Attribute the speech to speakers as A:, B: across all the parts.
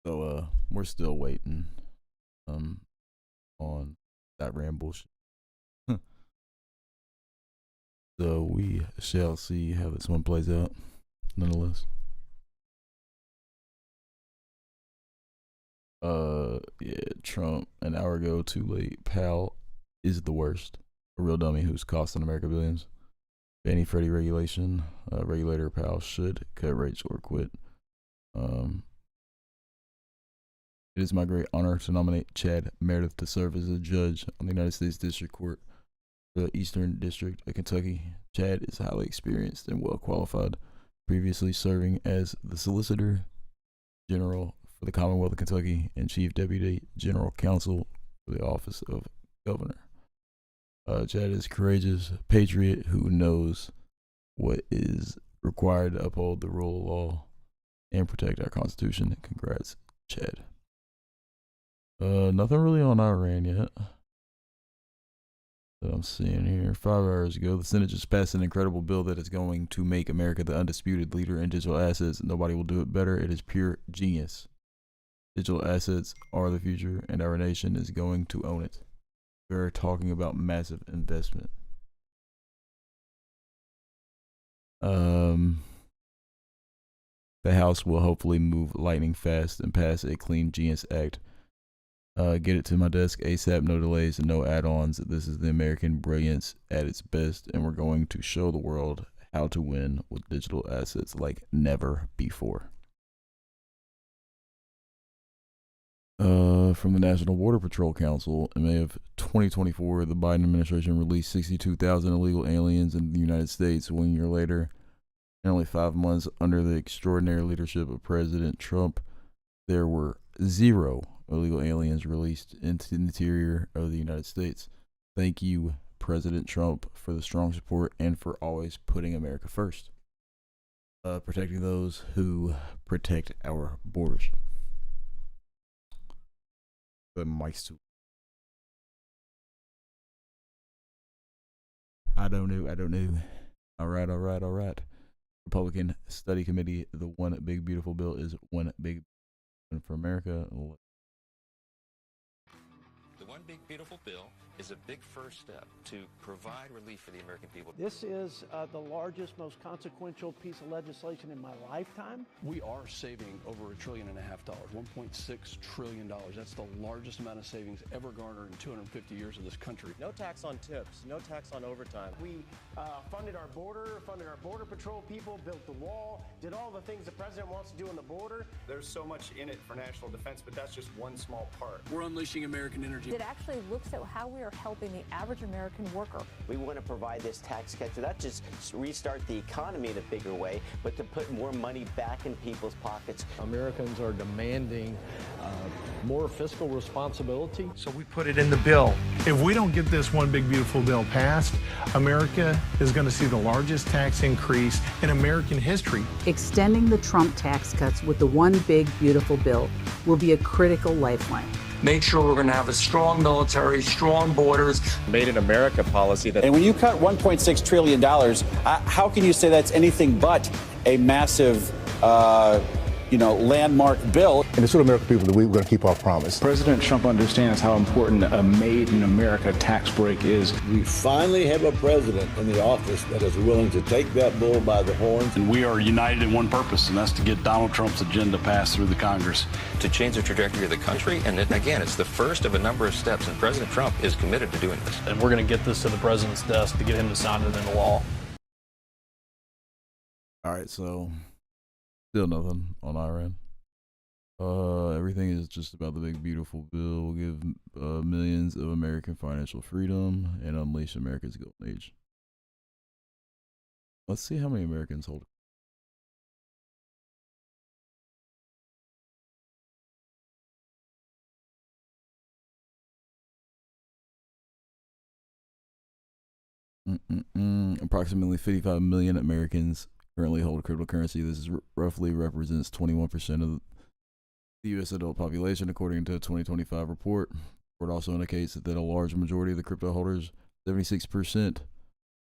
A: So we're still waiting um on that ramble. So we shall see how this one plays out, nonetheless. Yeah, Trump an hour ago, too late. Pal is the worst. A real dummy who's costing America billions. Fannie Freddie regulation. Regulator Pal should cut rates or quit. Um, it is my great honor to nominate Chad Meredith to serve as a judge on the United States District Court for the Eastern District of Kentucky. Chad is highly experienced and well qualified, previously serving as the Solicitor General for the Commonwealth of Kentucky and Chief Deputy General Counsel for the Office of Governor. Chad is courageous, patriot who knows what is required to uphold the rule of law and protect our Constitution. Congrats, Chad. Nothing really on Iran yet that I'm seeing here. 5 hours ago, the Senate just passed an incredible bill that is going to make America the undisputed leader in digital assets. Nobody will do it better. It is pure genius. Digital assets are the future, and our nation is going to own it. We're talking about massive investment. The House will hopefully move lightning fast and pass a Clean Genius Act. Get it to my desk ASAP, no delays and no add-ons. This is the American brilliance at its best, and we're going to show the world how to win with digital assets like never before. From the National Border Patrol Council, in May of 2024, the Biden administration released 62,000 illegal aliens in the United States. 1 year later, and only 5 months under the extraordinary leadership of President Trump, there were 0 illegal aliens released into the interior of the United States. Thank you, President Trump, for the strong support and for always putting America first. Protecting those who protect our borders. The mics too. I don't know. All right. Republican Study Committee, the One Big Beautiful Bill is one big for America.
B: The One Big Beautiful Bill is a big first step to provide relief for the American people.
C: This is the largest, most consequential piece of legislation in my lifetime.
D: We are saving over $1.5 trillion, $1.6 trillion. That's the largest amount of savings ever garnered in 250 years of this country.
E: No tax on tips, no tax on overtime.
C: We funded our border patrol people, built the wall, did all the things the president wants to do on the border.
E: There's so much in it for national defense, but that's just one small part.
D: We're unleashing American energy.
F: It actually looks at how we are helping the average American worker.
G: We want to provide this tax cut to not just restart the economy in a bigger way, but to put more money back in people's pockets.
H: Americans are demanding more fiscal responsibility.
I: So we put it in the bill. If we don't get this one big beautiful bill passed, America is going to see the largest tax increase in American history.
J: Extending the Trump tax cuts with the One Big Beautiful Bill will be a critical lifeline.
K: Make sure we're going to have a strong military, strong borders.
L: Made in America policy.
M: And when you cut $1.6 trillion, how can you say that's anything but a massive, landmark bill?
N: And it's what American people do. We're going to keep our promise.
O: President Trump understands how important a made in America tax break is.
P: We finally have a president in the office that is willing to take that bull by the horns.
Q: And we are united in one purpose, and that's to get Donald Trump's agenda passed through the Congress.
B: To change the trajectory of the country, and again, it's the first of a number of steps, and President Trump is committed to doing this.
R: And we're going to get this to the president's desk to get him to sign it into law.
A: All right, so still nothing on Iran. Everything is just about the big beautiful bill. Will give millions of American financial freedom and unleash America's golden age. Let's see how many Americans hold. Approximately 55 million Americans currently hold cryptocurrency. This is roughly represents 21% of the U.S. adult population, according to a 2025 report. The report also indicates that a large majority of the crypto holders, 76%,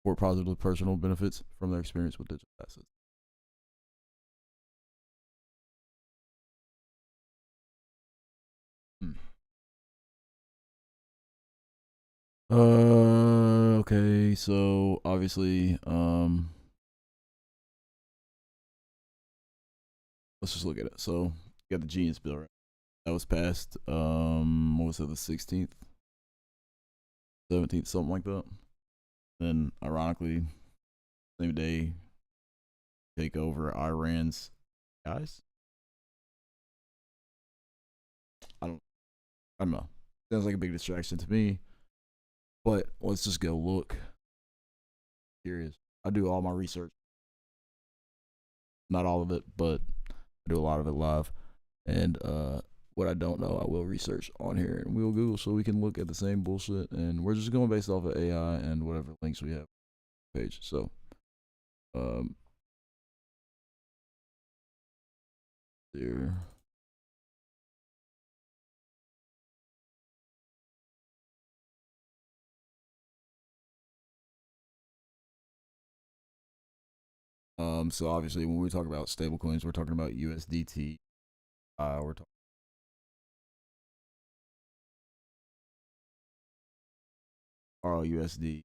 A: report positive personal benefits from their experience with digital assets. Okay, so obviously, let's just look at it. So you got the Genius Bill, right? That was passed. What was it, the 16th, 17th, something like that. Then, ironically, same day, take over Iran's guys. I don't know. Sounds like a big distraction to me. But let's just go look. Curious. I do all my research. Not all of it, but I do a lot of it live. And what I don't know, I will research on here and we'll Google so we can look at the same bullshit. And we're just going based off of AI and whatever links we have on the page. So, there. So obviously when we talk about stablecoins, we're talking about USDT. We're talking RLUSD,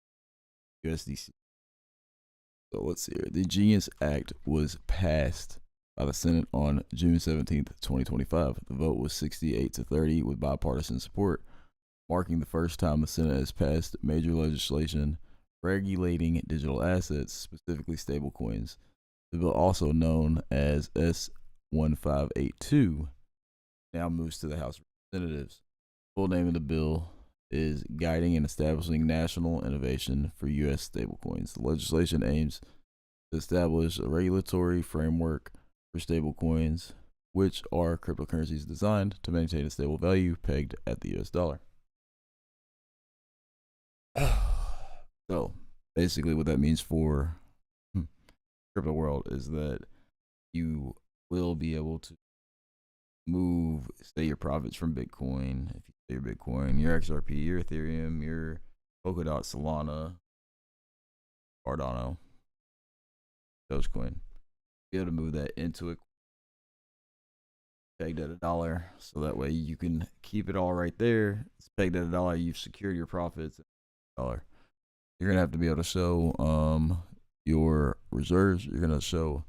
A: USDC. So let's see here. The Genius Act was passed by the Senate on June 17th, 2025. The vote was 68-30 with bipartisan support, marking the first time the Senate has passed major legislation regulating digital assets, specifically stablecoins. The bill, also known as S1582, now moves to the House of Representatives. Full name of the bill is Guiding and Establishing National Innovation for U.S. Stablecoins. The legislation aims to establish a regulatory framework for stablecoins, which are cryptocurrencies designed to maintain a stable value pegged at the U.S. dollar. So, basically, what that means for crypto world is that you will be able to move, say, your profits from Bitcoin. If you say your Bitcoin, your XRP, your Ethereum, your Polkadot, Solana, Cardano, Dogecoin, be able to move that into a pegged at $1, so that way you can keep it all right there. It's pegged at $1. You've secured your profits at $1. You're gonna have to be able to show your reserves. You're gonna show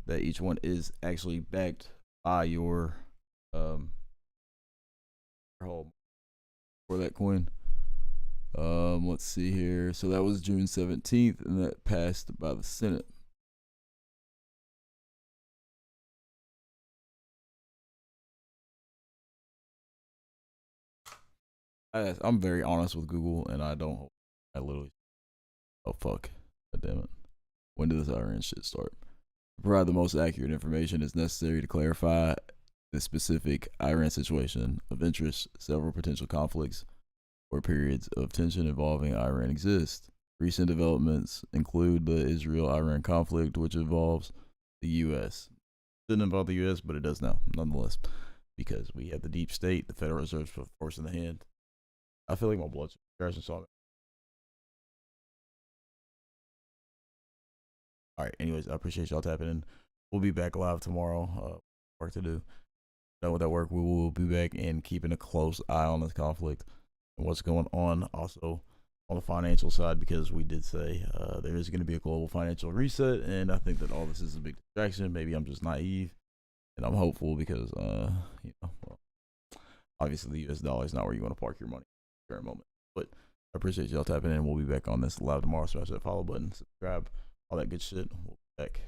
A: that each one is actually backed by your for that coin. Let's see here. So that was June 17th, and that passed by the Senate. I'm very honest with Google, and I don't. I literally. Oh fuck! God damn it! When did this Iran shit start? To provide the most accurate information is necessary to clarify the specific Iran situation of interest. Several potential conflicts or periods of tension involving Iran exist. Recent developments include the Israel-Iran conflict, which involves the U.S. Didn't involve the U.S., but it does now, nonetheless, because we have the deep state, the Federal Reserve force in the hand. I feel like my blood's crashing, so all right. Anyways, I appreciate y'all tapping in. We'll be back live tomorrow. Work to do. Done with that work, we will be back and keeping a close eye on this conflict and what's going on. Also on the financial side, because we did say there is going to be a global financial reset, and I think that all this is a big distraction. Maybe I'm just naive, and I'm hopeful because well, obviously the U.S. dollar is not where you want to park your money at the current moment. But I appreciate y'all tapping in. We'll be back on this live tomorrow. Smash that follow button, subscribe, all that good shit. We'll be back.